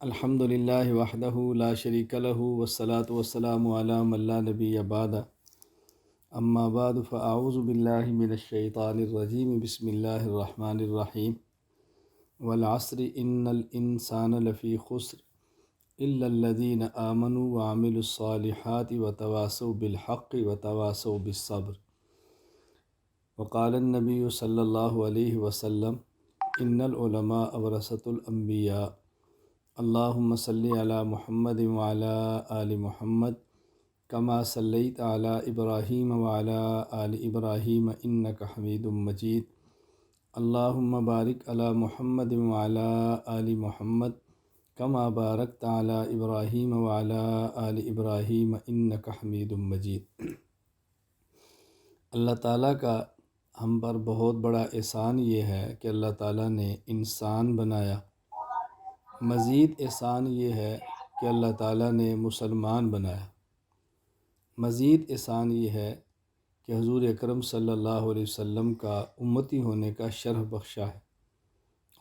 الحمد للہ وحدہ لا شریک لہ والصلاة والسلام علی من لا نبی بعد اما بعد فاعوذ باللہ من الشیطان الرجیم بسم اللہ الرحمن الرحیم والعصر ان الانسان لفی خسر الا الذین آمنوا وعملوا الصالحات وتواصوا بالحق وتواصوا بالصبر وقال النبی صلی اللہ علیہ وسلم ان العلماء ورثۃ الانبیاء اللہم صلی علی محمد وعلی آل محمد کما صلیت علی ابراہیم وعلی آل ابراہیم انک حمید مجید اللہم بارک علی محمد وعلی آل محمد کما بارکت علی ابراہیم وعلی آل ابراہیم انک حمید مجید۔ اللہ تعالیٰ کا ہم پر بہت بڑا احسان یہ ہے کہ اللہ تعالیٰ نے انسان بنایا۔ مزید احسان یہ ہے کہ اللہ تعالیٰ نے مسلمان بنایا۔ مزید احسان یہ ہے کہ حضور اکرم صلی اللہ علیہ وسلم کا امتی ہونے کا شرف بخشا ہے،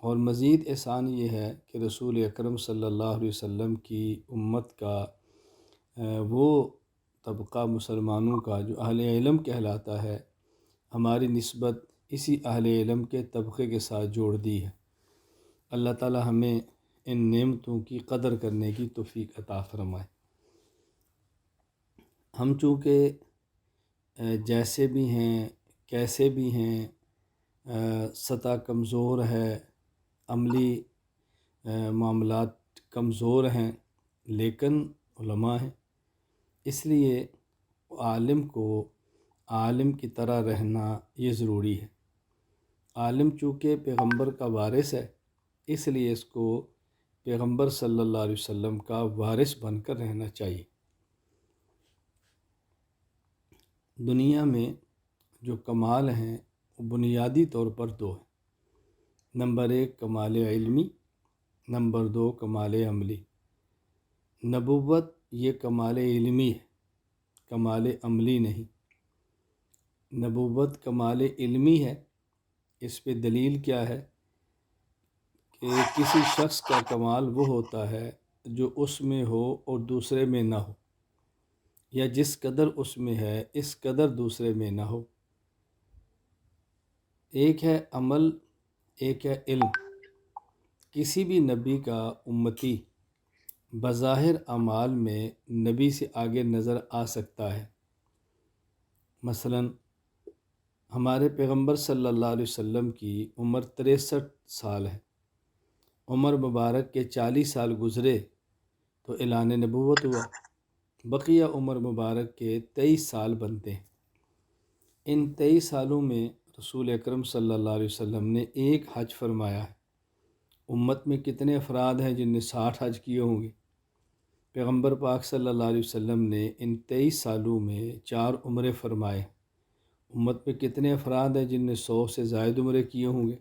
اور مزید احسان یہ ہے کہ رسول اکرم صلی اللہ علیہ وسلم کی امت کا وہ طبقہ مسلمانوں کا جو اہل علم کہلاتا ہے، ہماری نسبت اسی اہل علم کے طبقے کے ساتھ جوڑ دی ہے۔ اللہ تعالیٰ ہمیں ان نعمتوں کی قدر کرنے کی توفیق عطا فرمائے۔ ہم چونکہ جیسے بھی ہیں، کیسے بھی ہیں، سطح کمزور ہے، عملی معاملات کمزور ہیں، لیکن علماء ہیں، اس لیے عالم کو عالم کی طرح رہنا یہ ضروری ہے۔ عالم چونکہ پیغمبر کا وارث ہے، اس لیے اس کو پیغمبر صلی اللہ علیہ وسلم کا وارث بن کر رہنا چاہیے۔ دنیا میں جو کمال ہیں وہ بنیادی طور پر دو ہیں۔ نمبر 1 کمال علمی، نمبر 2 کمال عملی۔ نبوت یہ کمال علمی ہے، کمال عملی نہیں۔ نبوت کمال علمی ہے، اس پہ دلیل کیا ہے کہ کسی شخص کا کمال وہ ہوتا ہے جو اس میں ہو اور دوسرے میں نہ ہو، یا جس قدر اس میں ہے اس قدر دوسرے میں نہ ہو۔ ایک ہے عمل، ایک ہے علم۔ کسی بھی نبی کا امتی بظاہر اعمال میں نبی سے آگے نظر آ سکتا ہے۔ مثلا ہمارے پیغمبر صلی اللہ علیہ وسلم کی عمر 63 سال ہے۔ عمر مبارک کے 40 سال گزرے تو اعلان نبوت ہوا، بقیہ عمر مبارک کے 23 سال بنتے ہیں۔ ان 23 سالوں میں رسول اکرم صلی اللہ علیہ وسلم نے ایک حج فرمایا ہے۔ امت میں کتنے افراد ہیں جن نے 60 حج کیے ہوں گے؟ پیغمبر پاک صلی اللہ علیہ وسلم نے ان 23 سالوں میں 4 عمرے فرمائے۔ امت میں کتنے افراد ہیں جن نے 100 سے زائد عمرے کیے ہوں گے؟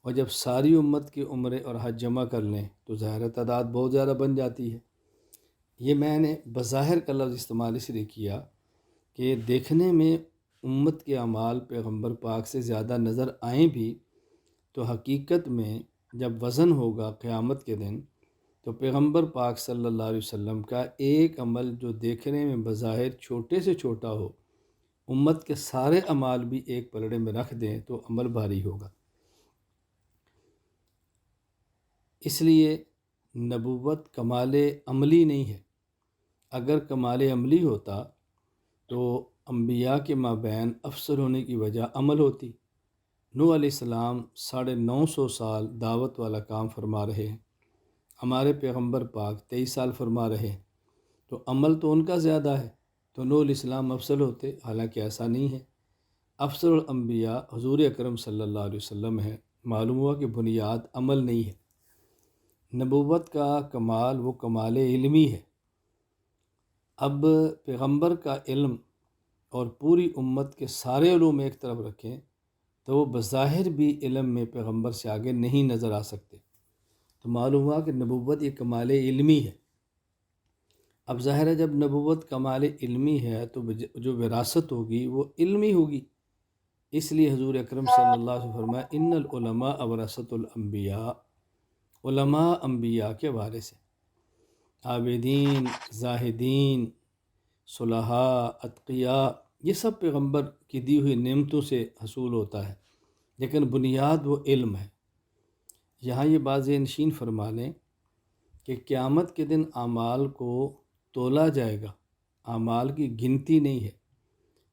اور جب ساری امت کے عمرے اور حج جمع کر لیں تو ظاہر تعداد بہت زیادہ بن جاتی ہے۔ یہ میں نے بظاہر کا لفظ استعمال اس لیے کیا کہ دیکھنے میں امت کے اعمال پیغمبر پاک سے زیادہ نظر آئیں بھی، تو حقیقت میں جب وزن ہوگا قیامت کے دن تو پیغمبر پاک صلی اللہ علیہ وسلم کا ایک عمل جو دیکھنے میں بظاہر چھوٹے سے چھوٹا ہو، امت کے سارے اعمال بھی ایک پلڑے میں رکھ دیں تو عمل بھاری ہوگا۔ اس لیے نبوت کمال عملی نہیں ہے۔ اگر کمال عملی ہوتا تو انبیاء کے مابین افضل ہونے کی وجہ عمل ہوتی۔ نوح علیہ السلام 950 سال دعوت والا کام فرما رہے ہیں، ہمارے پیغمبر پاک 23 سال فرما رہے ہیں، تو عمل تو ان کا زیادہ ہے، تو نوح علیہ السلام افضل ہوتے، حالانکہ ایسا نہیں ہے۔ افضل الانبیاء حضور اکرم صلی اللہ علیہ وسلم ہے۔ معلوم ہوا کہ بنیاد عمل نہیں ہے۔ نبوت کا کمال وہ کمال علمی ہے۔ اب پیغمبر کا علم اور پوری امت کے سارے علوم ایک طرف رکھیں تو وہ بظاہر بھی علم میں پیغمبر سے آگے نہیں نظر آ سکتے، تو معلوم ہوا کہ نبوت یہ کمال علمی ہے۔ اب ظاہر ہے جب نبوت کمال علمی ہے تو جو وراثت ہوگی وہ علمی ہوگی۔ اس لیے حضور اکرم صلی اللہ علیہ وسلم فرمایا ان العلماء ورثۃ الانبیاء، علماء انبیاء کے وارث ہیں، عابدین، زاہدین، صلحاء، اتقیاء، یہ سب پیغمبر کی دی ہوئی نعمتوں سے حصول ہوتا ہے، لیکن بنیاد وہ علم ہے۔ یہاں یہ بات ذہن نشین فرما لیں کہ قیامت کے دن اعمال کو تولا جائے گا، اعمال کی گنتی نہیں ہے۔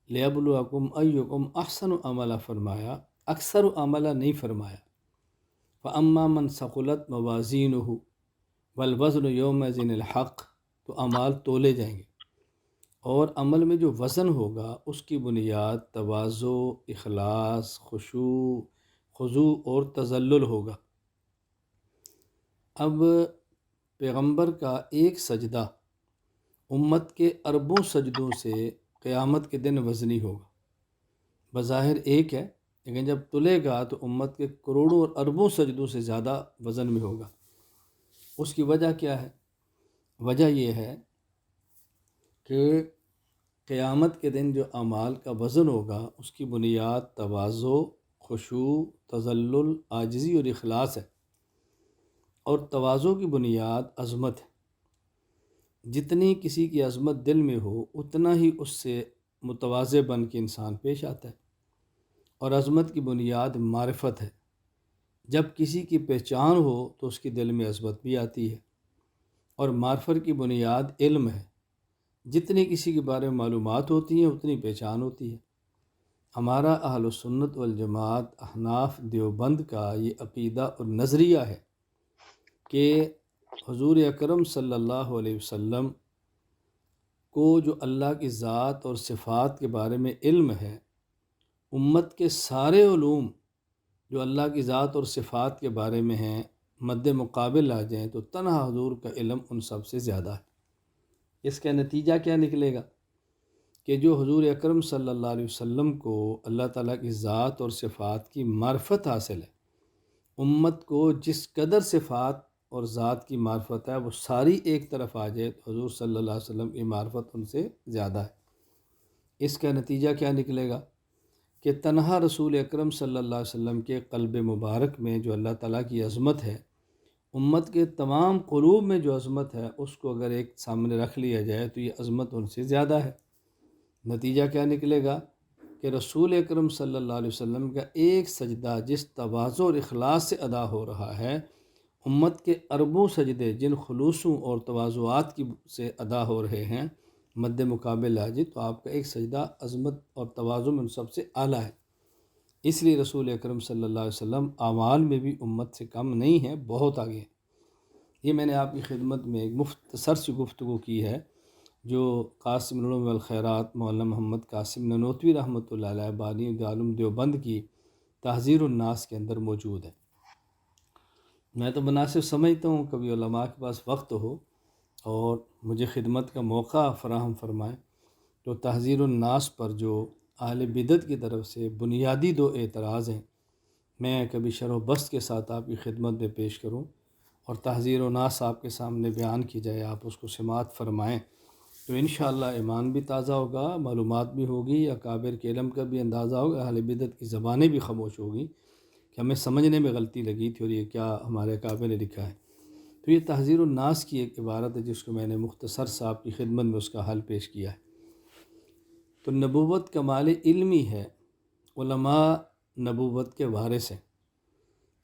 لِيَبْلُوَكُمْ أَيُّكُمْ أَحْسَنُ عَمَلًا فرمایا، اکثر عملہ نہیں فرمایا۔ فَأَمَّا مَنْ ثَقُلَتْ مَوَازِينُهُ وَالْوَزْنُ يَوْمَئِذٍ الْحَقُّ، تو اعمال تولے جائیں گے، اور عمل میں جو وزن ہوگا اس کی بنیاد تواضع، اخلاص، خضوع اور تذلل ہوگا۔ اب پیغمبر کا ایک سجدہ امت کے اربوں سجدوں سے قیامت کے دن وزنی ہوگا۔ بظاہر ایک ہے، لیکن جب تلے گا تو امت کے کروڑوں اور اربوں سجدوں سے زیادہ وزن میں ہوگا۔ اس کی وجہ کیا ہے؟ وجہ یہ ہے کہ قیامت کے دن جو اعمال کا وزن ہوگا اس کی بنیاد تواضع، خشوع، تذلل، عاجزی اور اخلاص ہے، اور تواضع کی بنیاد عظمت ہے۔ جتنی کسی کی عظمت دل میں ہو اتنا ہی اس سے متواضع بن کے انسان پیش آتا ہے، اور عظمت کی بنیاد معرفت ہے۔ جب کسی کی پہچان ہو تو اس کے دل میں عظمت بھی آتی ہے، اور معرفت کی بنیاد علم ہے۔ جتنی کسی کے بارے میں معلومات ہوتی ہیں اتنی پہچان ہوتی ہے۔ ہمارا اہل السنت والجماعت احناف دیوبند کا یہ عقیدہ اور نظریہ ہے کہ حضور اکرم صلی اللہ علیہ وسلم کو جو اللہ کی ذات اور صفات کے بارے میں علم ہے، امت کے سارے علوم جو اللہ کی ذات اور صفات کے بارے میں ہیں مد مقابل آ جائیں تو تنہا حضور کا علم ان سب سے زیادہ ہے۔ اس کا نتیجہ کیا نکلے گا کہ جو حضور اکرم صلی اللہ علیہ وسلم کو اللہ تعالیٰ کی ذات اور صفات کی معرفت حاصل ہے، امت کو جس قدر صفات اور ذات کی معرفت ہے وہ ساری ایک طرف آ جائے تو حضور صلی اللہ علیہ وسلم کی معرفت ان سے زیادہ ہے۔ اس کا نتیجہ کیا نکلے گا کہ تنہا رسول اکرم صلی اللہ علیہ وسلم کے قلب مبارک میں جو اللہ تعالیٰ کی عظمت ہے، امت کے تمام قلوب میں جو عظمت ہے اس کو اگر ایک سامنے رکھ لیا جائے تو یہ عظمت ان سے زیادہ ہے۔ نتیجہ کیا نکلے گا کہ رسول اکرم صلی اللہ علیہ وسلم کا ایک سجدہ جس تواضع اور اخلاص سے ادا ہو رہا ہے، امت کے اربوں سجدے جن خلوصوں اور تواضعات کی سے ادا ہو رہے ہیں مد مقابل آ جائے تو آپ کا ایک سجدہ عظمت اور تواضع میں ان سب سے اعلیٰ ہے۔ اس لیے رسول اکرم صلی اللہ علیہ وسلم اعمال میں بھی امت سے کم نہیں ہیں، بہت آگے ہیں۔ یہ میں نے آپ کی خدمت میں ایک مختصر سی گفتگو کی ہے جو قاسم العلوم والخیرات مولانا محمد قاسم نانوتوی رحمۃ اللہ علیہ بانی دارالعلوم دیوبند کی تحذیر الناس کے اندر موجود ہے۔ میں تو مناسب سمجھتا ہوں کبھی علماء کے پاس وقت ہو اور مجھے خدمت کا موقع فراہم فرمائیں تو تحذیر الناس پر جو اہل بدعت کی طرف سے بنیادی دو اعتراض ہیں میں کبھی شرح و بسط کے ساتھ آپ کی خدمت میں پیش کروں اور تحذیر الناس آپ کے سامنے بیان کی جائے، آپ اس کو سماعت فرمائیں تو انشاءاللہ ایمان بھی تازہ ہوگا، معلومات بھی ہوگی، اکابر کے علم کا بھی اندازہ ہوگا، اہل بدعت کی زبانیں بھی خاموش ہوگی کہ ہمیں سمجھنے میں غلطی لگی تھی اور یہ کیا ہمارے اکابر نے لکھا ہے۔ تو یہ تحذیر الناس کی ایک عبارت ہے جس کو میں نے مختصر سا آپ کی خدمت میں اس کا حل پیش کیا ہے۔ تو نبوت کمال علمی ہے، علماء نبوت کے وارث ہیں،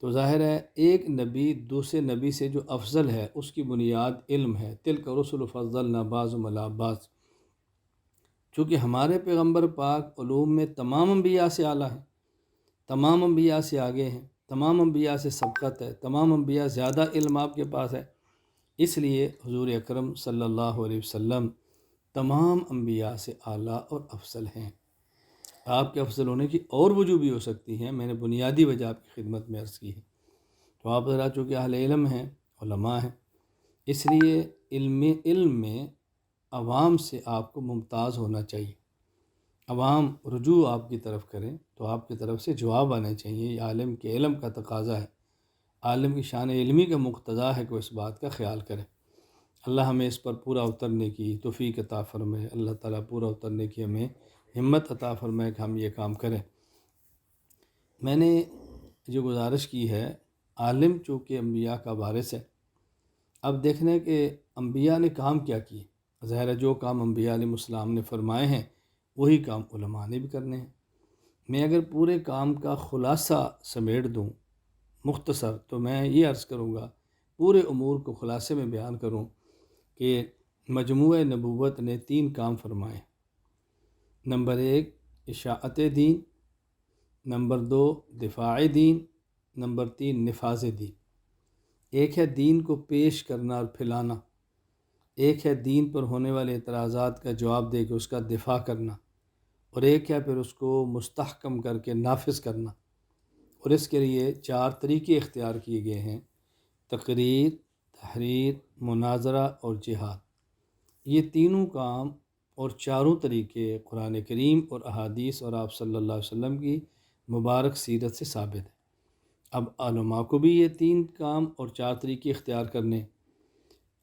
تو ظاہر ہے ایک نبی دوسرے نبی سے جو افضل ہے اس کی بنیاد علم ہے۔ تلک رسل فضلنا بعضهم علی بعض، چونکہ ہمارے پیغمبر پاک علوم میں تمام انبیاء سے اعلیٰ ہیں، تمام انبیاء سے آگے ہیں، تمام انبیاء سے سبقت ہے، تمام انبیاء زیادہ علم آپ کے پاس ہے، اس لیے حضور اکرم صلی اللہ علیہ وسلم تمام انبیاء سے اعلیٰ اور افضل ہیں۔ آپ کے افضل ہونے کی اور وجوہ بھی ہو سکتی ہیں، میں نے بنیادی وجہ آپ کی خدمت میں عرض کی ہے۔ تو آپ ذرا چونکہ اہل علم ہیں، علماء ہیں، اس لیے علم میں عوام سے آپ کو ممتاز ہونا چاہیے۔ عوام رجوع آپ کی طرف کریں تو آپ کی طرف سے جواب آنے چاہیے، یہ عالم کے علم کا تقاضا ہے، عالم کی شان علمی کا مقتضا ہے کہ وہ اس بات کا خیال کرے۔ اللہ ہمیں اس پر پورا اترنے کی توفیق عطا فرمائے، اللہ تعالیٰ پورا اترنے کی ہمیں ہمت عطا فرمائے کہ ہم یہ کام کریں۔ میں نے جو گزارش کی ہے عالم چونکہ انبیاء کا وارث ہے۔ اب دیکھنا ہے کہ انبیاء نے کام کیا کیے، ظاہر ہے جو کام انبیاء علیہ السلام نے فرمائے ہیں وہی کام علماء نے بھی کرنے ہیں۔ میں اگر پورے کام کا خلاصہ سمیٹ دوں مختصر، تو میں یہ عرض کروں گا، پورے امور کو خلاصے میں بیان کروں کہ مجموعہ نبوت نے 3 کام فرمائے۔ نمبر 1 اشاعت دین، نمبر 2 دفاع دین، نمبر 3 نفاذ دین۔ ایک ہے دین کو پیش کرنا اور پھیلانا، ایک ہے دین پر ہونے والے اعتراضات کا جواب دے کے اس کا دفاع کرنا، اور ایک ہے پھر اس کو مستحکم کر کے نافذ کرنا۔ اور اس کے لیے 4 طریقے اختیار کیے گئے ہیں: تقریر، تحریر، مناظرہ اور جہاد۔ یہ تینوں کام اور چاروں طریقے قرآن کریم اور احادیث اور آپ صلی اللہ علیہ وسلم کی مبارک سیرت سے ثابت ہے۔ اب علماء کو بھی یہ 3 کام اور 4 طریقے اختیار کرنے،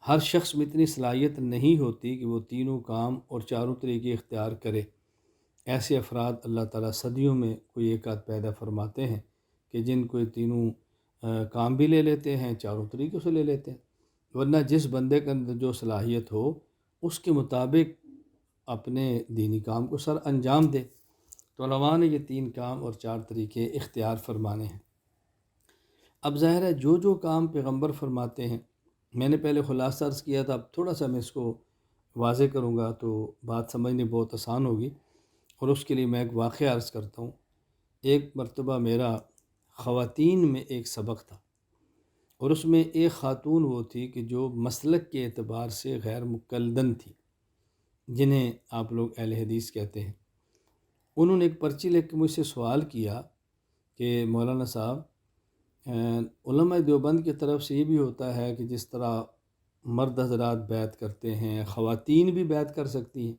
ہر شخص میں اتنی صلاحیت نہیں ہوتی کہ وہ تینوں کام اور چاروں طریقے اختیار کرے۔ ایسے افراد اللہ تعالیٰ صدیوں میں کوئی ایک آدھ پیدا فرماتے ہیں کہ جن کو یہ تینوں کام بھی لے لیتے ہیں، چاروں طریقوں سے لے لیتے ہیں، ورنہ جس بندے کے اندر جو صلاحیت ہو اس کے مطابق اپنے دینی کام کو سر انجام دے۔ تو علماء نے یہ 3 کام اور 4 طریقے اختیار فرمانے ہیں۔ اب ظاہر ہے جو کام پیغمبر فرماتے ہیں، میں نے پہلے خلاصہ عرض کیا تھا، اب تھوڑا سا میں اس کو واضح کروں گا تو بات سمجھنی بہت آسان ہوگی، اور اس کے لیے میں ایک واقعہ عرض کرتا ہوں۔ ایک مرتبہ میرا خواتین میں ایک سبق تھا، اور اس میں ایک خاتون وہ تھی کہ جو مسلک کے اعتبار سے غیر مقلدن تھی، جنہیں آپ لوگ اہل حدیث کہتے ہیں۔ انہوں نے ایک پرچی لکھ کے مجھ سے سوال کیا کہ مولانا صاحب، علماء دیوبند کی طرف سے یہ بھی ہوتا ہے کہ جس طرح مرد حضرات بیعت کرتے ہیں، خواتین بھی بیعت کر سکتی ہیں،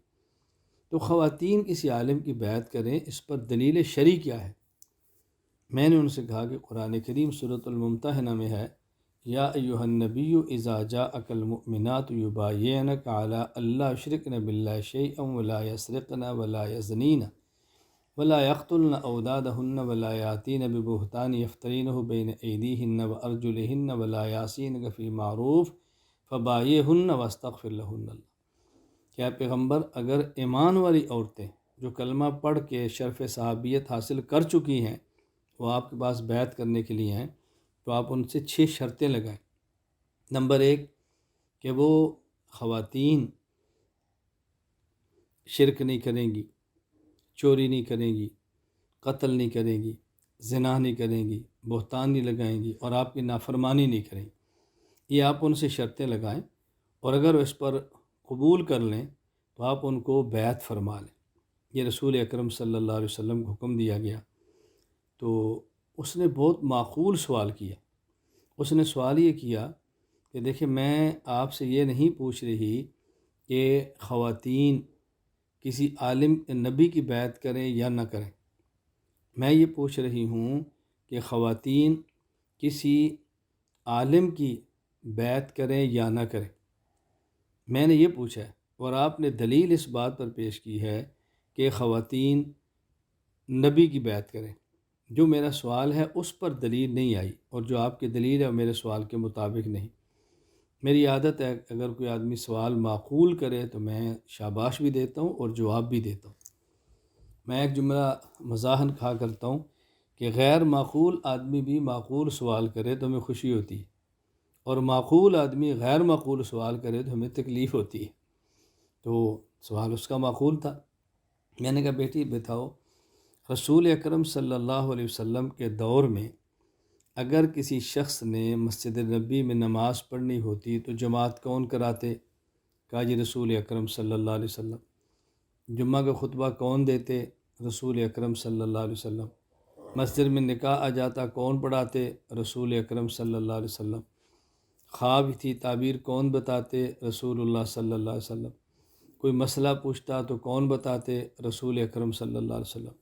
تو خواتین کسی عالم کی بیعت کریں، اس پر دلیل شرعی کیا ہے؟ میں نے ان سے کہا کہ قرآن کریم سورۃ الممتحنہ میں ہے، یا ایھا النبی اذا جاءک المؤمنات یبایعنک علی الا یشرکن باللہ شیئا ولا یسرقن ولا یزنین ولا یقتلن اولادہن ولا یاتین ببہتان یفترینہ بین ایدیہن وارجلہن ولا یعصینک فی معروف فبایعہن واستغفر لہن اللہ۔ کیا پیغمبر، اگر ایمان والی عورتیں جو کلمہ پڑھ کے شرف صحابیت حاصل کر چکی ہیں وہ آپ کے پاس بیعت کرنے کے لیے ہیں، تو آپ ان سے 6 شرطیں لگائیں۔ نمبر 1 کہ وہ خواتین شرک نہیں کریں گی، چوری نہیں کریں گی، قتل نہیں کریں گی، زنا نہیں کریں گی، بہتان نہیں لگائیں گی، اور آپ کی نافرمانی نہیں کریں گی۔ یہ آپ ان سے شرطیں لگائیں، اور اگر وہ اس پر قبول کر لیں تو آپ ان کو بیعت فرما لیں۔ یہ رسول اکرم صلی اللہ علیہ وسلم کو حکم دیا گیا۔ تو اس نے بہت معقول سوال کیا۔ اس نے سوال یہ کیا کہ دیکھیں، میں آپ سے یہ نہیں پوچھ رہی کہ خواتین کسی عالم نبی کی بیعت کریں یا نہ کریں، میں یہ پوچھ رہی ہوں کہ خواتین کسی عالم کی بیعت کریں یا نہ کریں، میں نے یہ پوچھا ہے، اور آپ نے دلیل اس بات پر پیش کی ہے کہ خواتین نبی کی بیعت کریں۔ جو میرا سوال ہے اس پر دلیل نہیں آئی، اور جو آپ کی دلیل ہے وہ میرے سوال کے مطابق نہیں۔ میری عادت ہے اگر کوئی آدمی سوال معقول کرے تو میں شاباش بھی دیتا ہوں اور جواب بھی دیتا ہوں۔ میں ایک جملہ مزاحاً کہا کرتا ہوں کہ غیر معقول آدمی بھی معقول سوال کرے تو ہمیں خوشی ہوتی ہے، اور معقول آدمی غیر معقول سوال کرے تو ہمیں تکلیف ہوتی ہے۔ تو سوال اس کا معقول تھا۔ میں نے کہا بیٹی بتاؤ، رسول اکرم صلی اللہ علیہ وسلم کے دور میں اگر کسی شخص نے مسجد نبی میں نماز پڑھنی ہوتی تو جماعت کون کراتے؟ کہا جی رسول اکرم صلی اللہ علیہ وسلم۔ جمعہ کا خطبہ کون دیتے؟ رسول اکرم صلی اللہ علیہ وسلم۔ مسجد میں نکاح آ جاتا کون پڑھاتے؟ رسول اکرم صلی اللہ علیہ وسلم۔ خواب کی تعبیر کون بتاتے؟ رسول اللہ صلی اللہ علیہ وسلم۔ کوئی مسئلہ پوچھتا تو کون بتاتے؟ رسول اکرم صلی اللہ علیہ وسلم۔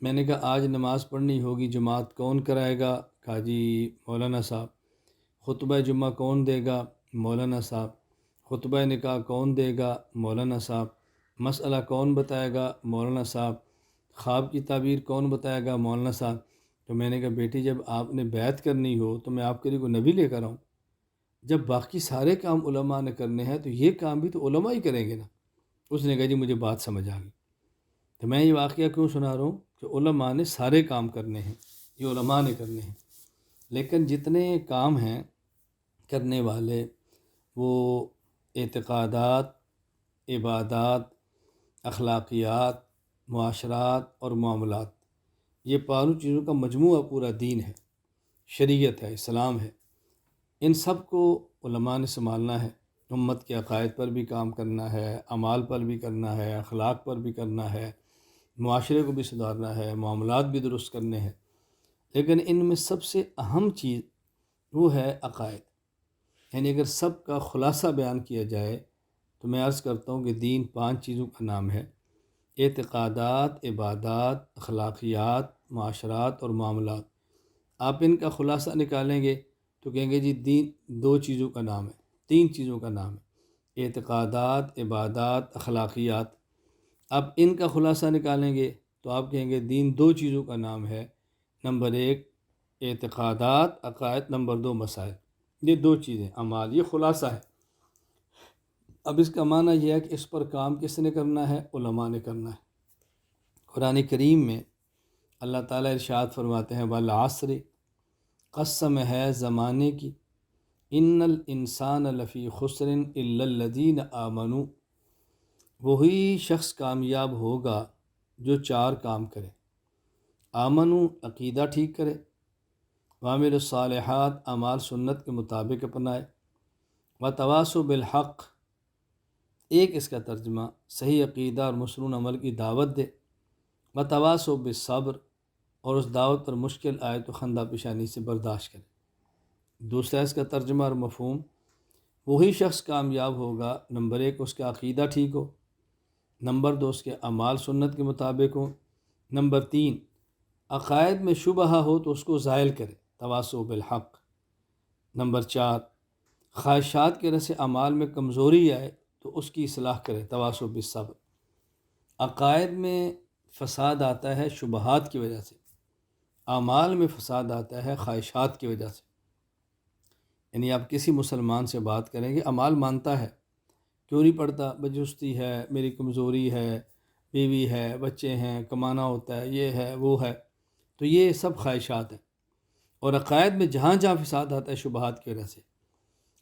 میں نے کہا آج نماز پڑھنی ہوگی، جماعت کون کرائے گا؟ کہا جی مولانا صاحب۔ خطبہ جمعہ کون دے گا؟ مولانا صاحب۔ خطبہ نکاح کون دے گا؟ مولانا صاحب۔ مسئلہ کون بتائے گا؟ مولانا صاحب۔ خواب کی تعبیر کون بتائے گا؟ مولانا صاحب۔ تو میں نے کہا بیٹی جب آپ نے بیعت کرنی ہو تو میں آپ کے لیے کوئی نبی لے کر آؤں؟ جب باقی سارے کام علماء نے کرنے ہیں تو یہ کام بھی تو علماء ہی کریں گے نا۔ اس نے کہا جی مجھے بات سمجھ آ گئی۔ تو میں یہ واقعہ کیوں سنا رہا ہوں کہ علماء نے سارے کام کرنے ہیں، یہ علماء نے کرنے ہیں، لیکن جتنے کام ہیں کرنے والے وہ اعتقادات، عبادات، اخلاقیات، معاشرات اور معاملات، یہ پانچ چیزوں کا مجموعہ پورا دین ہے، شریعت ہے، اسلام ہے۔ ان سب کو علماء نے سنبھالنا ہے۔ امت کے عقائد پر بھی کام کرنا ہے، اعمال پر بھی کرنا ہے، اخلاق پر بھی کرنا ہے، معاشرے کو بھی سدھارنا ہے، معاملات بھی درست کرنے ہیں۔ لیکن ان میں سب سے اہم چیز وہ ہے عقائد۔ یعنی اگر سب کا خلاصہ بیان کیا جائے تو میں عرض کرتا ہوں کہ دین 5 چیزوں کا نام ہے: اعتقادات، عبادات، اخلاقیات، معاشرات اور معاملات۔ آپ ان کا خلاصہ نکالیں گے تو کہیں گے جی دین 2 چیزوں کا نام ہے، 3 چیزوں کا نام ہے: اعتقادات، عبادات، اخلاقیات۔ اب ان کا خلاصہ نکالیں گے تو آپ کہیں گے دین 2 چیزوں کا نام ہے: نمبر 1 اعتقادات، عقائد، نمبر 2 مسائل۔ یہ 2 چیزیں اعمال، یہ خلاصہ ہے۔ اب اس کا معنی یہ ہے کہ اس پر کام کس نے کرنا ہے؟ علماء نے کرنا ہے۔ قرآن کریم میں اللہ تعالیٰ ارشاد فرماتے ہیں والعصر، قسم ہے زمانے کی، ان الانسان لفی خسر الا الذین آمنوا، وہی شخص کامیاب ہوگا جو 4 کام کرے: آمنو، عقیدہ ٹھیک کرے، وعمل الصالحات، اعمال سنت کے مطابق اپنائے، وتواصوا بالحق، ایک اس کا ترجمہ صحیح عقیدہ اور مسنون عمل کی دعوت دے، وتواصوا بالصبر، اور اس دعوت پر مشکل آئے تو خندہ پیشانی سے برداشت کرے۔ دوسرا اس کا ترجمہ اور مفہوم: وہی شخص کامیاب ہوگا، نمبر 1 اس کا عقیدہ ٹھیک ہو، نمبر 2 اس کے اعمال سنت کے مطابق ہوں، نمبر 3 عقائد میں شبہ ہو تو اس کو زائل کرے، تواصوا بالحق، نمبر 4 خواہشات کے رس اعمال میں کمزوری آئے تو اس کی اصلاح کرے، تواصوا بالصبر۔ عقائد میں فساد آتا ہے شبہات کی وجہ سے، اعمال میں فساد آتا ہے خواہشات کی وجہ سے۔ یعنی آپ کسی مسلمان سے بات کریں گے، اعمال مانتا ہے، کیوں نہیں پڑھتا؟ بجستی ہے، میری کمزوری ہے، بیوی ہے، بچے ہیں، کمانا ہوتا ہے، یہ ہے وہ ہے، تو یہ سب خواہشات ہیں۔ اور عقائد میں جہاں جہاں فساد آتا ہے شبہات کی وجہ سے۔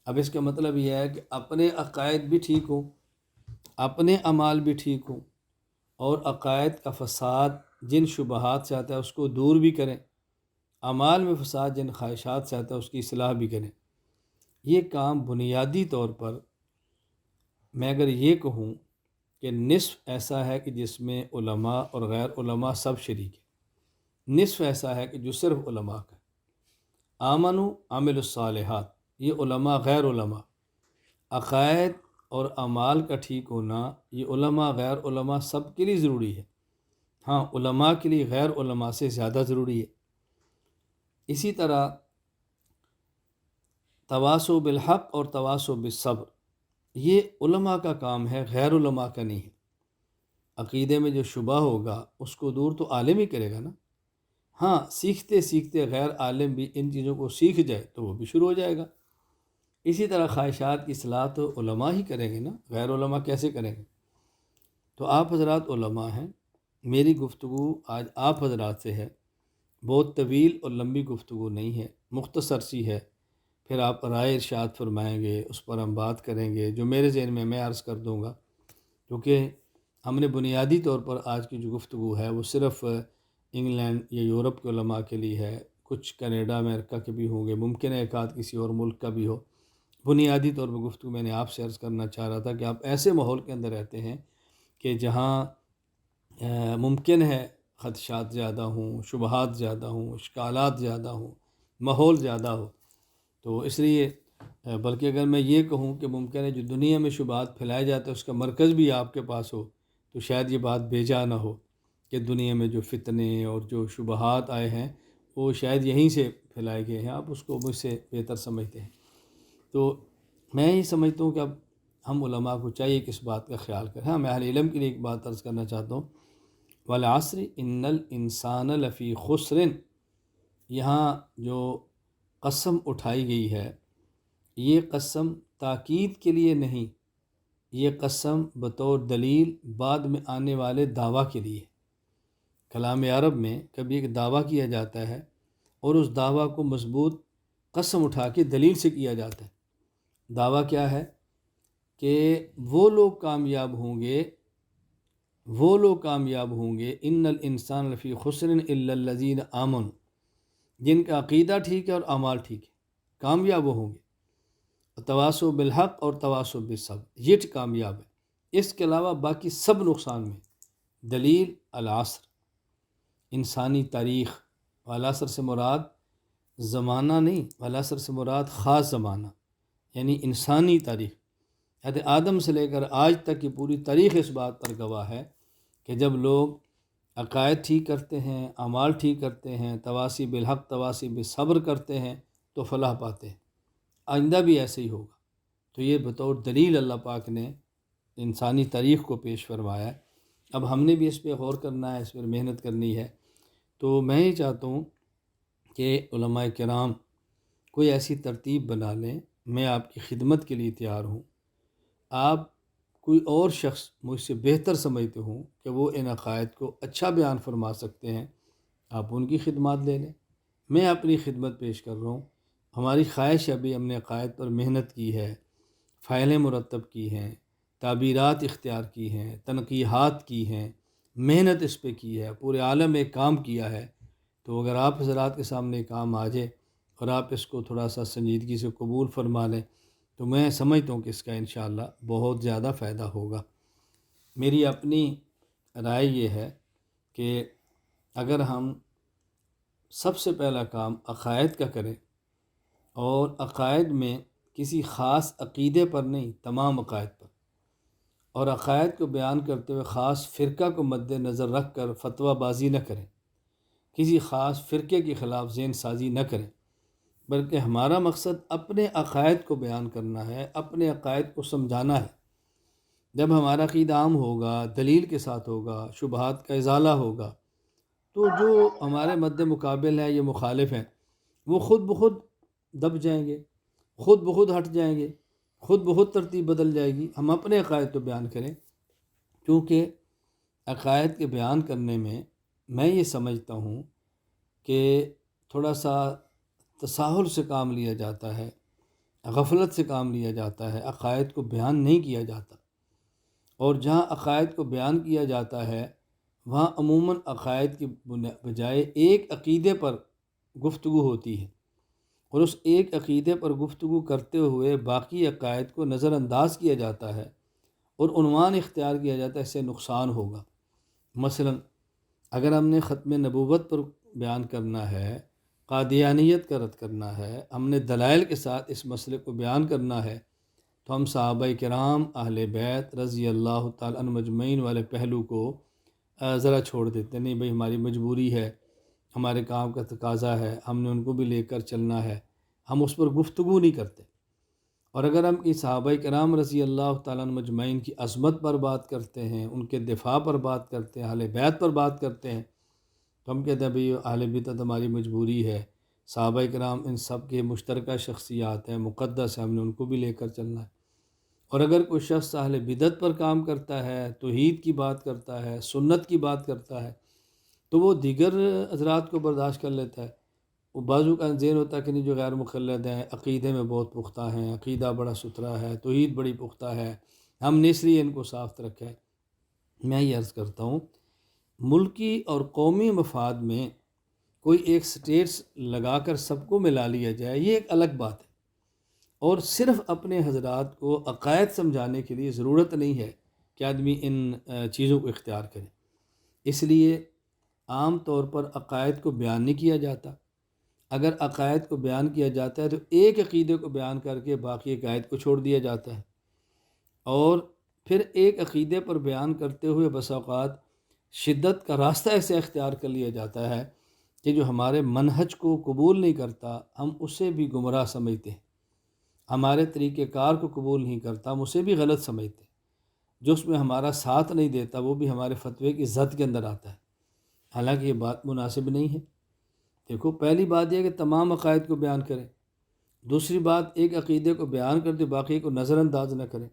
اب اس کا مطلب یہ ہے کہ اپنے عقائد بھی ٹھیک ہوں، اپنے اعمال بھی ٹھیک ہوں، اور عقائد کا فساد جن شبہات سے آتا ہے اس کو دور بھی کریں، اعمال میں فساد جن خواہشات سے آتا ہے اس کی اصلاح بھی کریں۔ یہ کام بنیادی طور پر میں اگر یہ کہوں کہ نصف ایسا ہے کہ جس میں علماء اور غیر علماء سب شریک ہیں، نصف ایسا ہے کہ جو صرف علماء کا ہے۔ آمنو، عامل الصالحات، یہ علماء غیر علماء۔ عقائد اور اعمال کا ٹھیک ہونا یہ علماء غیر علماء سب کے لیے ضروری ہے۔ ہاں علماء کے لیے غیر علماء سے زیادہ ضروری ہے۔ اسی طرح تواصوا بالحق اور تواصوا بالصبر، یہ علماء کا کام ہے، غیر علماء کا نہیں ہے۔ عقیدے میں جو شبہ ہوگا اس کو دور تو عالم ہی کرے گا نا۔ ہاں سیکھتے سیکھتے غیر عالم بھی ان چیزوں کو سیکھ جائے تو وہ بھی شروع ہو جائے گا۔ اسی طرح خواہشات کی اصلاح تو علماء ہی کریں گے نا، غیر علماء کیسے کریں گے؟ تو آپ حضرات علماء ہیں، میری گفتگو آج آپ حضرات سے ہے، بہت طویل اور لمبی گفتگو نہیں ہے، مختصر سی ہے، پھر آپ رائے ارشاد فرمائیں گے، اس پر ہم بات کریں گے، جو میرے ذہن میں عرض کر دوں گا، کیونکہ ہم نے بنیادی طور پر آج کی جو گفتگو ہے وہ صرف انگلینڈ یا یورپ کے علماء کے لیے ہے، کچھ کینیڈا امریکہ کے بھی ہوں گے، ممکن ہے ایک آدھ کسی اور ملک کا بھی ہو۔ بنیادی طور پر گفتگو میں نے آپ سے عرض کرنا چاہ رہا تھا کہ آپ ایسے ماحول کے اندر رہتے ہیں کہ جہاں ممکن ہے خدشات زیادہ ہوں، شبہات زیادہ ہوں، اشکالات زیادہ ہوں، ماحول زیادہ ہو، تو اس لیے بلکہ اگر میں یہ کہوں کہ ممکن ہے جو دنیا میں شبہات پھیلائے جاتے ہیں اس کا مرکز بھی آپ کے پاس ہو، تو شاید یہ بات بیجا نہ ہو کہ دنیا میں جو فتنے اور جو شبہات آئے ہیں وہ شاید یہیں سے پھیلائے گئے ہیں، آپ اس کو مجھ سے بہتر سمجھتے ہیں۔ تو میں یہ سمجھتا ہوں کہ اب ہم علماء کو چاہیے کہ اس بات کا خیال کریں۔ ہاں میں اہل علم کے لیے ایک بات عرض کرنا چاہتا ہوں، والعصر ان الانسان لفی خسر، یہاں جو قسم اٹھائی گئی ہے یہ قسم تاکید کے لیے نہیں، یہ قسم بطور دلیل بعد میں آنے والے دعویٰ کے لیے۔ کلام عرب میں کبھی ایک دعویٰ کیا جاتا ہے اور اس دعویٰ کو مضبوط قسم اٹھا کے دلیل سے کیا جاتا ہے۔ دعویٰ کیا ہے کہ وہ لوگ کامیاب ہوں گے ان الانسان لفی خسر الا الذین آمنوا، جن کا عقیدہ ٹھیک ہے اور اعمال ٹھیک ہے، کامیاب وہ ہوں گے۔ تواصوا بالحق اور تواصوا بالصبر، یہ کامیاب ہے۔ اس کے علاوہ باقی سب نقصان میں۔ دلیل العصر، انسانی تاریخ، والعصر سے مراد زمانہ نہیں، والعصر سے مراد خاص زمانہ، یعنی انسانی تاریخ۔ حضرت آدم سے لے کر آج تک کی پوری تاریخ اس بات پر گواہ ہے کہ جب لوگ عقائد ٹھیک کرتے ہیں، اعمال ٹھیک کرتے ہیں، تواصی بالحق تواصی بالصبر کرتے ہیں تو فلاح پاتے ہیں۔ آئندہ بھی ایسے ہی ہوگا۔ تو یہ بطور دلیل اللہ پاک نے انسانی تاریخ کو پیش فرمایا ہے۔ اب ہم نے بھی اس پہ غور کرنا ہے، اس پر محنت کرنی ہے۔ تو میں یہ چاہتا ہوں کہ علماء کرام کوئی ایسی ترتیب بنا لیں، میں آپ کی خدمت کے لیے تیار ہوں۔ آپ کوئی اور شخص مجھ سے بہتر سمجھتے ہوں کہ وہ ان عقائد کو اچھا بیان فرما سکتے ہیں، آپ ان کی خدمات لے لیں۔ میں اپنی خدمت پیش کر رہا ہوں۔ ہماری خواہش ابھی ہم نے عقائد پر محنت کی ہے، فائلیں مرتب کی ہیں، تعبیرات اختیار کی ہیں، تنقیحات کی ہیں، محنت اس پہ کی ہے، پورے عالم میں کام کیا ہے۔ تو اگر آپ حضرات کے سامنے کام آ جائے اور آپ اس کو تھوڑا سا سنجیدگی سے قبول فرما لیں تو میں سمجھتا ہوں کہ اس کا انشاءاللہ بہت زیادہ فائدہ ہوگا۔ میری اپنی رائے یہ ہے کہ اگر ہم سب سے پہلا کام عقائد کا کریں، اور عقائد میں کسی خاص عقیدے پر نہیں، تمام عقائد پر، اور عقائد کو بیان کرتے ہوئے خاص فرقہ کو مد نظر رکھ کر فتویٰ بازی نہ کریں، کسی خاص فرقے کے خلاف ذہن سازی نہ کریں، بلکہ ہمارا مقصد اپنے عقائد کو بیان کرنا ہے، اپنے عقائد کو سمجھانا ہے۔ جب ہمارا عقیدہ عام ہوگا، دلیل کے ساتھ ہوگا، شبہات کا ازالہ ہوگا، تو جو ہمارے مد مقابل ہے، یہ مخالف ہیں، وہ خود بخود دب جائیں گے، خود بخود ہٹ جائیں گے، خود بخود ترتیب بدل جائے گی۔ ہم اپنے عقائد کو بیان کریں، کیونکہ عقائد کے بیان کرنے میں یہ سمجھتا ہوں کہ تھوڑا سا تساہل سے کام لیا جاتا ہے، غفلت سے کام لیا جاتا ہے، عقائد کو بیان نہیں کیا جاتا۔ اور جہاں عقائد کو بیان کیا جاتا ہے وہاں عموماً عقائد کی بجائے ایک عقیدے پر گفتگو ہوتی ہے، اور اس ایک عقیدے پر گفتگو کرتے ہوئے باقی عقائد کو نظر انداز کیا جاتا ہے اور عنوان اختیار کیا جاتا ہے، اس سے نقصان ہوگا۔ مثلا اگر ہم نے ختم نبوت پر بیان کرنا ہے، قادیانیت کا رد کرنا ہے، ہم نے دلائل کے ساتھ اس مسئلے کو بیان کرنا ہے، تو ہم صحابہ کرام اہل بیت رضی اللہ تعالیٰ عنہ مجمعین والے پہلو کو ذرا چھوڑ دیتے، نہیں بھئی ہماری مجبوری ہے، ہمارے کام کا تقاضا ہے، ہم نے ان کو بھی لے کر چلنا ہے، ہم اس پر گفتگو نہیں کرتے۔ اور اگر ہم کی صحابہ کرام رضی اللہ تعالیٰ عنہ مجمعین کی عظمت پر بات کرتے ہیں، ان کے دفاع پر بات کرتے ہیں، اہل بیت پر بات کرتے ہیں، تو ہم کہتے ہیں بھئی اہل بدعت ہماری مجبوری ہے، صحابہ کرام ان سب کے مشترکہ شخصیات ہیں، مقدس ہیں، ہم نے ان کو بھی لے کر چلنا ہے۔ اور اگر کوئی شخص اہل بدعت پر کام کرتا ہے، توحید کی بات کرتا ہے، سنت کی بات کرتا ہے، تو وہ دیگر حضرات کو برداشت کر لیتا ہے۔ وہ بعضوں کا ذہن ہوتا ہے کہ نہیں جو غیر مقلد ہیں، عقیدے میں بہت پختہ ہیں، عقیدہ بڑا ستھرا ہے، توحید بڑی پختہ ہے، ہم نے اس لیے ان کو صاف رکھا ہے۔ میں یہ عرض کرتا ہوں، ملکی اور قومی مفاد میں کوئی ایک سٹیٹس لگا کر سب کو ملا لیا جائے، یہ ایک الگ بات ہے، اور صرف اپنے حضرات کو عقائد سمجھانے کے لیے ضرورت نہیں ہے کہ آدمی ان چیزوں کو اختیار کرے۔ اس لیے عام طور پر عقائد کو بیان نہیں کیا جاتا۔ اگر عقائد کو بیان کیا جاتا ہے تو ایک عقیدے کو بیان کر کے باقی عقائد کو چھوڑ دیا جاتا ہے، اور پھر ایک عقیدے پر بیان کرتے ہوئے بسا اوقات شدت کا راستہ ایسے اختیار کر لیا جاتا ہے کہ جو ہمارے منہج کو قبول نہیں کرتا ہم اسے بھی گمراہ سمجھتے ہیں، ہمارے طریقہ کار کو قبول نہیں کرتا ہم اسے بھی غلط سمجھتے ہیں، جو اس میں ہمارا ساتھ نہیں دیتا وہ بھی ہمارے فتوے کی زد کے اندر آتا ہے، حالانکہ یہ بات مناسب نہیں ہے۔ دیکھو پہلی بات یہ ہے کہ تمام عقائد کو بیان کریں، دوسری بات ایک عقیدے کو بیان کر دے باقی کو نظر انداز نہ کریں،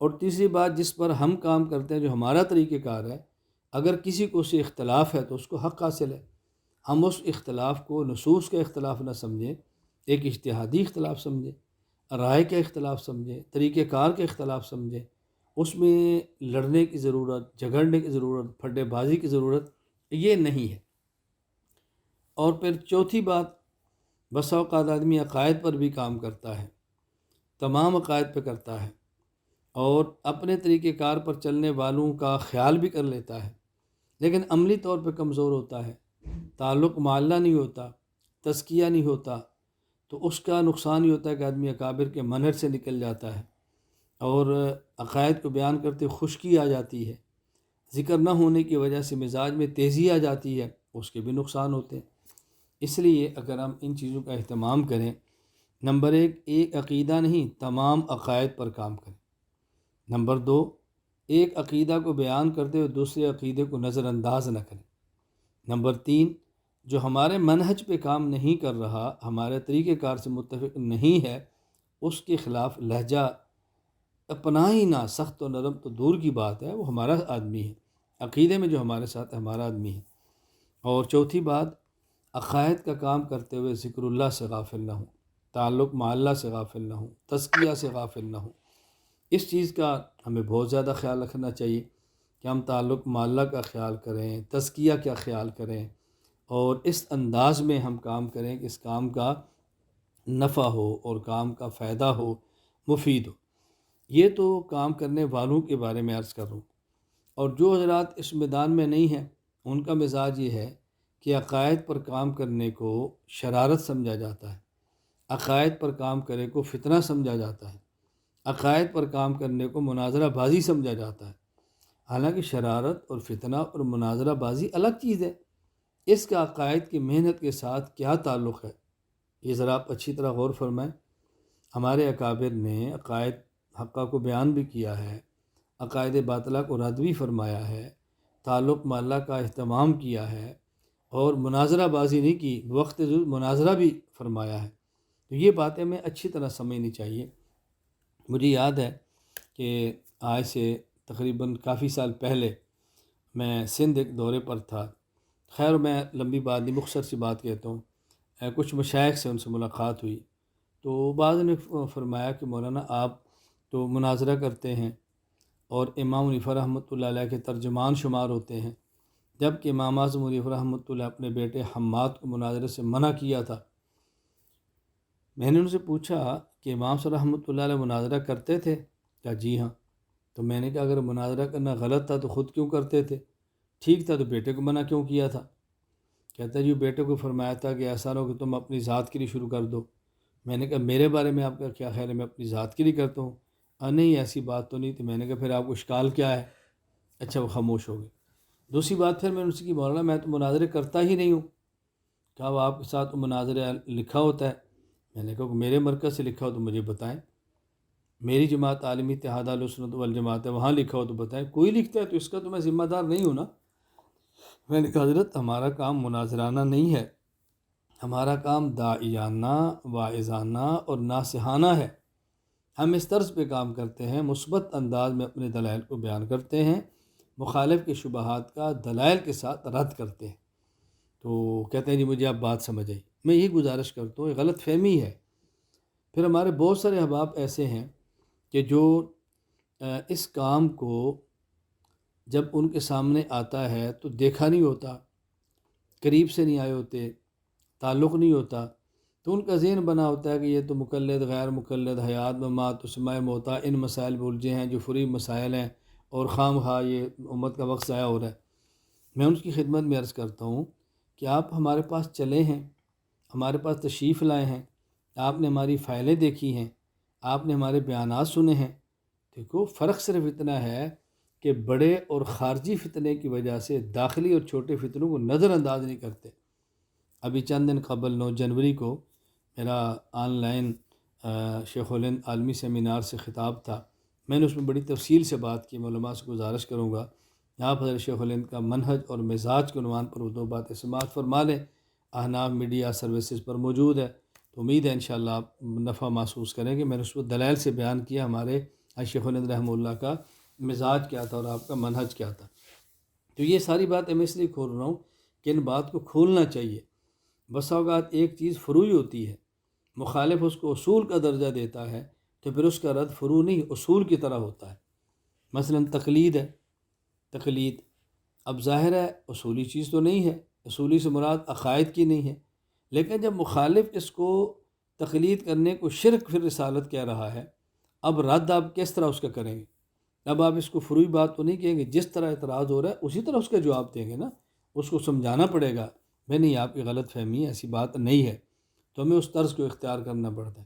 اور تیسری بات جس پر ہم کام کرتے ہیں جو ہمارا طریقہ کار ہے، اگر کسی کو اس سے اختلاف ہے تو اس کو حق حاصل ہے، ہم اس اختلاف کو نصوص کا اختلاف نہ سمجھیں، ایک اجتہادی اختلاف سمجھیں، رائے کا اختلاف سمجھیں، طریقہ کار کا اختلاف سمجھیں، اس میں لڑنے کی ضرورت، جھگڑنے کی ضرورت، پھڈے بازی کی ضرورت یہ نہیں ہے۔ اور پھر چوتھی بات، بسا اوقات آدمی عقائد پر بھی کام کرتا ہے، تمام عقائد پہ کرتا ہے اور اپنے طریقہ کار پر چلنے والوں کا خیال بھی کر لیتا ہے، لیکن عملی طور پہ کمزور ہوتا ہے، تعلق معلّہ نہیں ہوتا، تزکیہ نہیں ہوتا، تو اس کا نقصان یہ ہوتا ہے کہ آدمی اکابر کے منہج سے نکل جاتا ہے اور عقائد کو بیان کرتے خشکی آ جاتی ہے، ذکر نہ ہونے کی وجہ سے مزاج میں تیزی آ جاتی ہے، اس کے بھی نقصان ہوتے ہیں۔ اس لیے اگر ہم ان چیزوں کا اہتمام کریں، نمبر ایک عقیدہ نہیں تمام عقائد پر کام کریں، نمبر دو ایک عقیدہ کو بیان کرتے ہوئے دوسرے عقیدے کو نظر انداز نہ کریں، نمبر تین جو ہمارے منہج پہ کام نہیں کر رہا، ہمارے طریقہ کار سے متفق نہیں ہے، اس کے خلاف لہجہ اپنا ہی نہ، سخت و نرم تو دور کی بات ہے، وہ ہمارا آدمی ہے، عقیدے میں جو ہمارے ساتھ ہے ہمارا آدمی ہے۔ اور چوتھی بات، عقائد کا کام کرتے ہوئے ذکر اللہ سے غافل نہ ہوں، تعلق مع اللہ سے غافل نہ ہوں، تزکیہ سے غافل نہ ہوں۔ اس چیز کا ہمیں بہت زیادہ خیال رکھنا چاہیے کہ ہم تعلق مع اللہ کا خیال کریں، تزکیہ کا خیال کریں، اور اس انداز میں ہم کام کریں کہ اس کام کا نفع ہو اور کام کا فائدہ ہو، مفید ہو۔ یہ تو کام کرنے والوں کے بارے میں عرض کر رہا ہوں، اور جو حضرات اس میدان میں نہیں ہیں ان کا مزاج یہ ہے کہ عقائد پر کام کرنے کو شرارت سمجھا جاتا ہے، عقائد پر کام کرنے کو فتنہ سمجھا جاتا ہے، عقائد پر کام کرنے کو مناظرہ بازی سمجھا جاتا ہے، حالانکہ شرارت اور فتنہ اور مناظرہ بازی الگ چیز ہے، اس کا عقائد کی محنت کے ساتھ کیا تعلق ہے، یہ ذرا آپ اچھی طرح غور فرمائیں۔ ہمارے اکابر نے عقائد حقہ کو بیان بھی کیا ہے، عقائد باطلہ کو رد بھی فرمایا ہے، تعلق مع اللہ کا اہتمام کیا ہے، اور مناظرہ بازی نہیں کی، وقت ضرور مناظرہ بھی فرمایا ہے۔ تو یہ باتیں ہمیں اچھی طرح سمجھنی چاہیے۔ مجھے یاد ہے کہ آج سے تقریباً کافی سال پہلے میں سندھ ایک دورے پر تھا، خیر میں لمبی بات نہیں، مختصر سی بات کہتا ہوں، کچھ مشائخ سے ان سے ملاقات ہوئی، تو بعض نے فرمایا کہ مولانا آپ تو مناظرہ کرتے ہیں اور امام حنیفہ رحمۃ اللہ علیہ کے ترجمان شمار ہوتے ہیں، جب کہ امام اعظم حنیفہ رحمۃ اللہ اپنے بیٹے حماد کو مناظرے سے منع کیا تھا۔ میں نے ان سے پوچھا کہ امام صاحب رحمۃ اللہ علیہ مناظرہ کرتے تھے؟ کہا جی ہاں۔ تو میں نے کہا اگر مناظرہ کرنا غلط تھا تو خود کیوں کرتے تھے، ٹھیک تھا تو بیٹے کو منع کیوں کیا تھا؟ کہتا ہے جی بیٹے کو فرمایا تھا کہ ایسا نہ ہو کہ تم اپنی ذات کے لیے شروع کر دو۔ میں نے کہا میرے بارے میں آپ کا کیا خیال ہے، میں اپنی ذات کے لیے کرتا ہوں؟ نہیں ایسی بات تو نہیں تھی۔ میں نے کہا پھر آپ کو اشکال کیا ہے؟ اچھا وہ خاموش ہو گئے۔ دوسری بات پھر میں نے ان سے کی مولانا میں تو مناظرے کرتا ہی نہیں ہوں۔ کہا وہ آپ کے ساتھ مناظرہ لکھا ہوتا ہے؟ میں نے کہا کہ میرے مرکز سے لکھا ہو تو مجھے بتائیں، میری جماعت عالمی اتحاد اہل سنت والجماعت ہے وہاں لکھا ہو تو بتائیں، کوئی لکھتا ہے تو اس کا تو میں ذمہ دار نہیں ہوں نا۔ میں نے کہا حضرت ہمارا کام مناظرانہ نہیں ہے، ہمارا کام داعیانہ، واعظانہ اور ناصحانہ ہے، ہم اس طرز پہ کام کرتے ہیں، مثبت انداز میں اپنے دلائل کو بیان کرتے ہیں، مخالف کے شبہات کا دلائل کے ساتھ رد کرتے ہیں۔ تو کہتے ہیں جی مجھے آپ بات سمجھ آئی۔ میں یہی گزارش کرتا ہوں، یہ غلط فہمی ہے۔ پھر ہمارے بہت سارے احباب ایسے ہیں کہ جو اس کام کو جب ان کے سامنے آتا ہے تو دیکھا نہیں ہوتا، قریب سے نہیں آئے ہوتے، تعلق نہیں ہوتا، تو ان کا ذہن بنا ہوتا ہے کہ یہ تو مقلد غیر مقلد، حیات ممات اسماء موتا، ان مسائل میں الجھے ہیں جو فری مسائل ہیں اور خام خواہ یہ امت کا وقت ضائع ہو رہا ہے۔ میں ان کی خدمت میں عرض کرتا ہوں کہ آپ ہمارے پاس چلے ہیں، ہمارے پاس تشریف لائے ہیں، آپ نے ہماری فائلیں دیکھی ہیں، آپ نے ہمارے بیانات سنے ہیں۔ دیکھو فرق صرف اتنا ہے کہ بڑے اور خارجی فتنے کی وجہ سے داخلی اور چھوٹے فتنوں کو نظر انداز نہیں کرتے۔ ابھی چند دن قبل 9 جنوری کو میرا آن لائن شیخ الہند عالمی سیمینار سے خطاب تھا، میں نے اس میں بڑی تفصیل سے بات کی۔ میں علماء سے گزارش کروں گا آپ حضرت شیخ الہند کا منہج اور مزاج کے عنوان پر وہ 2 باتیں سماعت فرما لیں، احناف میڈیا سروسز پر موجود ہے، تو امید ہے انشاءاللہ آپ نفع محسوس کریں گے۔ میں نے اس کو دلائل سے بیان کیا ہمارے شیخ الہند رحمہ اللہ کا مزاج کیا تھا اور آپ کا منہج کیا تھا۔ تو یہ ساری باتیں میں اس لیے کھول رہا ہوں کہ ان بات کو کھولنا چاہیے۔ بسا اوقات ایک چیز فروعی ہوتی ہے، مخالف اس کو اصول کا درجہ دیتا ہے، تو پھر اس کا رد فروع نہیں اصول کی طرح ہوتا ہے۔ مثلا تقلید ہے، تقلید اب ظاہر ہے اصولی چیز تو نہیں ہے، اصولی سے مراد عقائد کی نہیں ہے، لیکن جب مخالف اس کو تقلید کرنے کو شرک فی رسالت کہہ رہا ہے، اب رد آپ کس طرح اس کا کریں گے؟ اب آپ اس کو فروعی بات تو نہیں کہیں گے، جس طرح اعتراض ہو رہا ہے اسی طرح اس کا جواب دیں گے نا، اس کو سمجھانا پڑے گا میں نہیں آپ کی غلط فہمی ہے، ایسی بات نہیں ہے، تو ہمیں اس طرز کو اختیار کرنا پڑتا ہے۔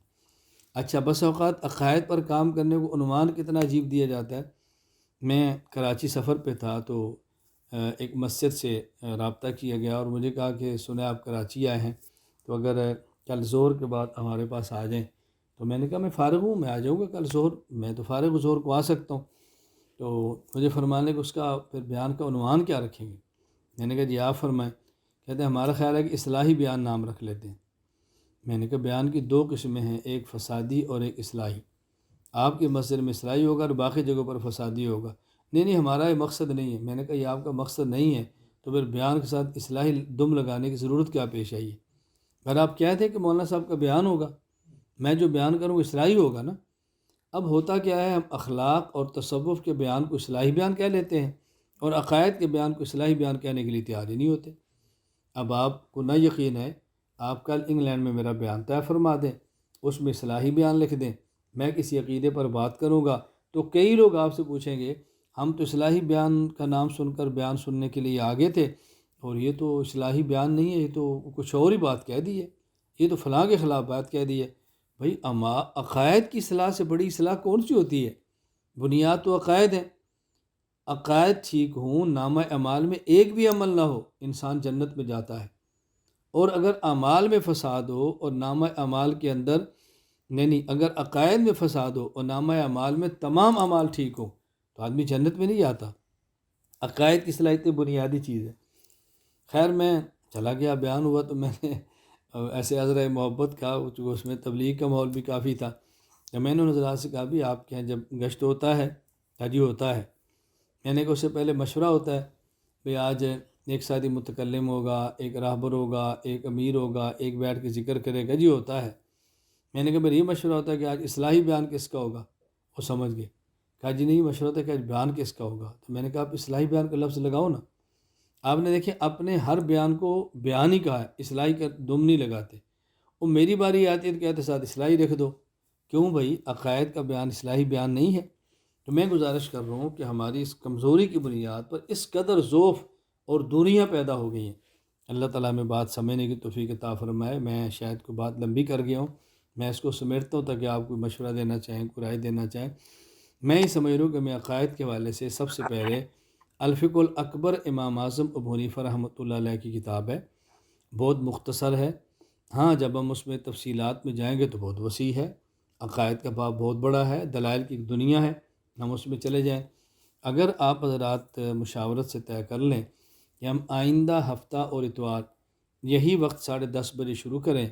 اچھا، بس اوقات عقائد پر کام کرنے کو عنوان کتنا عجیب دیا جاتا ہے۔ میں کراچی سفر پہ تھا تو ایک مسجد سے رابطہ کیا گیا اور مجھے کہا کہ سنے آپ کراچی آئے ہیں تو اگر کل ظہر کے بعد ہمارے پاس آ جائیں، تو میں نے کہا میں فارغ ہوں، میں آ جاؤں گا کل ظہر، میں تو فارغ ہوں، ظہر کو آ سکتا ہوں۔ تو مجھے فرمانے کہ اس کا پھر بیان کا عنوان کیا رکھیں گے؟ میں نے کہا جی آپ فرمائیں۔ کہتے ہیں ہمارا خیال ہے کہ اصلاحی بیان نام رکھ لیتے ہیں۔ میں نے کہا بیان کی دو قسمیں ہیں، ایک فسادی اور ایک اصلاحی۔ آپ کی مسجد میں اصلاحی ہوگا اور باقی جگہوں پر فسادی ہوگا۔ نہیں ہمارا یہ مقصد نہیں ہے۔ میں نے کہا یہ آپ کا مقصد نہیں ہے تو پھر بیان کے ساتھ اصلاحی دم لگانے کی ضرورت کیا پیش آئی ہے؟ اگر آپ کہتے ہیں کہ مولانا صاحب کا بیان ہوگا، میں جو بیان کروں اصلاحی ہوگا نا۔ اب ہوتا کیا ہے، ہم اخلاق اور تصوف کے بیان کو اصلاحی بیان کہہ لیتے ہیں اور عقائد کے بیان کو اصلاحی بیان کہنے کے لیے تیار ہی نہیں ہوتے۔ اب آپ کو نہ یقین ہے، آپ کل انگلینڈ میں میرا بیان طے فرما دیں، اس میں اصلاحی بیان لکھ دیں، میں کسی عقیدے پر بات کروں گا تو کئی لوگ آپ سے پوچھیں گے ہم تو اصلاحی بیان کا نام سن کر بیان سننے کے لیے آگے تھے اور یہ تو اصلاحی بیان نہیں ہے، یہ تو کچھ اور ہی بات کہہ دی ہے، یہ تو فلاں کے خلاف بات کہہ دی ہے۔ بھائی عقائد کی اصلاح سے بڑی اصلاح کون سی ہوتی ہے؟ بنیاد تو عقائد ہیں۔ عقائد ٹھیک ہوں، نامہ اعمال میں ایک بھی عمل نہ ہو، انسان جنت میں جاتا ہے۔ اور اگر اعمال میں فساد ہو اور نامہ اعمال کے اندر نہیں اگر عقائد میں فساد ہو اور نامہ اعمال میں تمام اعمال ٹھیک ہوں تو آدمی جنت میں نہیں جاتا۔ عقائد کی صلاحیت بنیادی چیز ہے۔ خیر میں چلا گیا، بیان ہوا تو میں نے ایسے عذرۂ محبت کا، چونکہ اس میں تبلیغ کا ماحول بھی کافی تھا، تو میں نے ان حضرات سے کہا بھی آپ کے یہاں جب گشت ہوتا ہے، حجی ہوتا ہے، میں نے کہا اس سے پہلے مشورہ ہوتا ہے بھئی آج ایک ساتھی متکلم ہوگا، ایک راہبر ہوگا، ایک امیر ہوگا، ایک بیٹھ کے ذکر کرے گا، جی ہوتا ہے۔ میں نے کہا پھر یہ مشورہ ہوتا ہے کہ آج اصلاحی بیان کس کا ہوگا؟ وہ سمجھ گئے، کہا جی نہیں، مشورہ ہوتا ہے کہ آج بیان کس کا ہوگا؟ تو میں نے کہا آپ اصلاحی بیان کا لفظ لگاؤ نا۔ آپ نے دیکھیں اپنے ہر بیان کو بیان ہی کہا ہے، اصلاحی کا دم نہیں لگاتے۔ وہ میری باری آتی ہے تو کہتے ساتھ اصلاحی لکھ دو۔ کیوں بھائی؟ عقائد کا بیان اصلاحی بیان نہیں ہے۔ تو میں گزارش کر رہا ہوں کہ ہماری اس کمزوری کی بنیاد پر اس قدر ذوف اور دوریاں پیدا ہو گئی ہیں۔ اللہ تعالیٰ میں بات سمجھنے کی توفیق عطا فرمائے۔ میں شاید کوئی بات لمبی کر گیا ہوں، میں اس کو سمیٹتا ہوں تاکہ آپ کو مشورہ دینا چاہیں، کوئی رائے دینا چاہیں۔ میں ہی سمجھ رہا ہوں کہ میں عقائد کے حوالے سے سب سے پہلے الفقہ الاکبر امام اعظم ابو حنیفہ رحمۃ اللہ علیہ کی کتاب ہے، بہت مختصر ہے۔ ہاں جب ہم اس میں تفصیلات میں جائیں گے تو بہت وسیع ہے، عقائد کا باب بہت بڑا ہے، دلائل کی ایک دنیا ہے، ہم اس میں چلے جائیں۔ اگر آپ حضرات مشاورت سے طے کر لیں کہ ہم آئندہ ہفتہ اور اتوار یہی وقت 10:30 بجے شروع کریں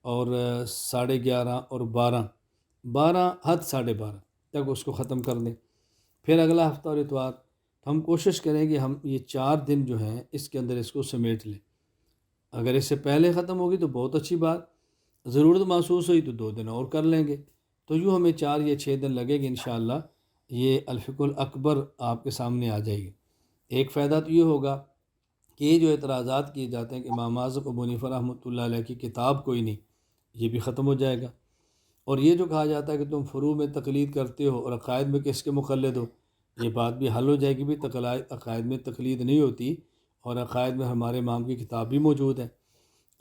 اور 11:30 اور 12 حد 12:30 تک اس کو ختم کر دیں، پھر اگلا ہفتہ اور اتوار، تو ہم کوشش کریں کہ ہم یہ 4 دن جو ہیں اس کے اندر اس کو سمیٹ لیں۔ اگر اس سے پہلے ختم ہوگی تو بہت اچھی بات، ضرورت محسوس ہوئی تو 2 دن اور کر لیں گے، تو یوں ہمیں 4 یا 6 دن لگے گی انشاءاللہ، یہ الفقہ الاکبر آپ کے سامنے آ جائے گی۔ ایک فائدہ تو یہ ہوگا کہ یہ جو اعتراضات کیے جاتے ہیں کہ امام اعظم ابو حنیفہ رحمۃ اللہ علیہ کی کتاب کوئی نہیں، یہ بھی ختم ہو جائے گا۔ اور یہ جو کہا جاتا ہے کہ تم فروع میں تقلید کرتے ہو اور عقائد میں کس کے مقلد ہو، یہ بات بھی حل ہو جائے گی بھی، عقائد میں تقلید نہیں ہوتی اور عقائد میں ہمارے امام کی کتاب بھی موجود ہے۔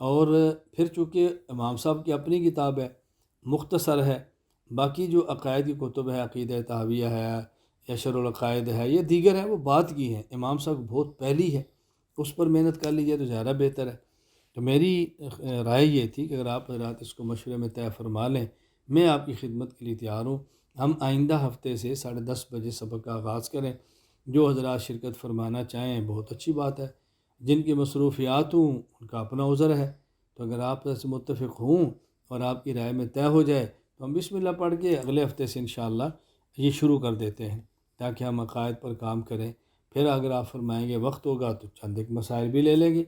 اور پھر چونکہ امام صاحب کی اپنی کتاب ہے، مختصر ہے، باقی جو عقائد کی کتب ہے، عقیدہ طحاویہ ہے یا شرح العقائد ہے، یہ دیگر ہیں، وہ بات کی ہیں، امام صاحب بہت پہلی ہے، اس پر محنت کر لیجیے تو زیادہ بہتر ہے۔ تو میری رائے یہ تھی کہ اگر آپ حضرات اس کو مشورے میں طے فرما لیں، میں آپ کی خدمت کے لیے تیار ہوں۔ ہم آئندہ ہفتے سے 10:30 بجے سبق کا آغاز کریں، جو حضرات شرکت فرمانا چاہیں بہت اچھی بات ہے، جن کی مصروفیات ہوں ان کا اپنا عذر ہے، تو اگر آپ سے متفق ہوں اور آپ کی رائے میں طے ہو جائے تو ہم بسم اللہ پڑھ کے اگلے ہفتے سے انشاءاللہ یہ شروع کر دیتے ہیں تاکہ ہم عقائد پر کام کریں۔ پھر اگر آپ فرمائیں گے وقت ہوگا تو چند ایک مسائل بھی لے لیں گے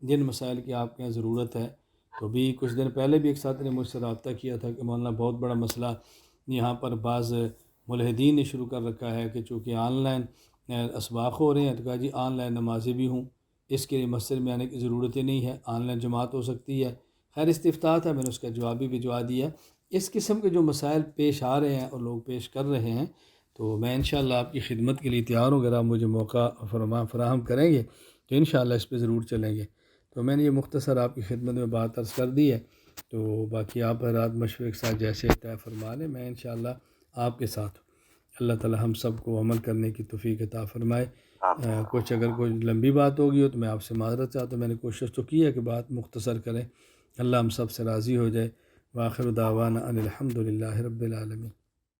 جن مسائل کی آپ کے یہاں ضرورت ہے۔ تو بھی کچھ دن پہلے بھی ایک ساتھ نے مجھ سے رابطہ کیا تھا کہ مولانا بہت بڑا مسئلہ یہاں پر بعض ملحدین نے شروع کر رکھا ہے کہ چونکہ آن لائن اسباق ہو رہے ہیں تو کہا جی آن لائن نمازیں بھی ہوں، اس کے لیے مسجد میں آنے کی ضرورت ہی نہیں ہے، آن لائن جماعت ہو سکتی ہے۔ خیر استفتاء تھا، میں نے اس کا جواب بھی بھجوا دیا۔ اس قسم کے جو مسائل پیش آ رہے ہیں اور لوگ پیش کر رہے ہیں تو میں انشاءاللہ آپ کی خدمت کے لیے تیار ہوں، اگر آپ مجھے موقع فراہم کریں گے تو انشاءاللہ اس پہ ضرور چلیں گے۔ تو میں نے یہ مختصر آپ کی خدمت میں بات عرض کر دی ہے، تو باقی آپ حضرات مشورے کے ساتھ جیسے طے فرما لیں، میں انشاءاللہ آپ کے ساتھ ہوں۔ اللہ تعالی ہم سب کو عمل کرنے کی توفیق عطا فرمائے۔ کچھ اگر کوئی لمبی بات ہوگی ہو تو میں آپ سے معذرت چاہتا ہوں، میں نے کوشش تو کی ہے کہ بات مختصر کریں۔ اللہ ہم سب سے راضی ہو جائے۔ وآخر دعوانا ان الحمد للہ رب العالمین۔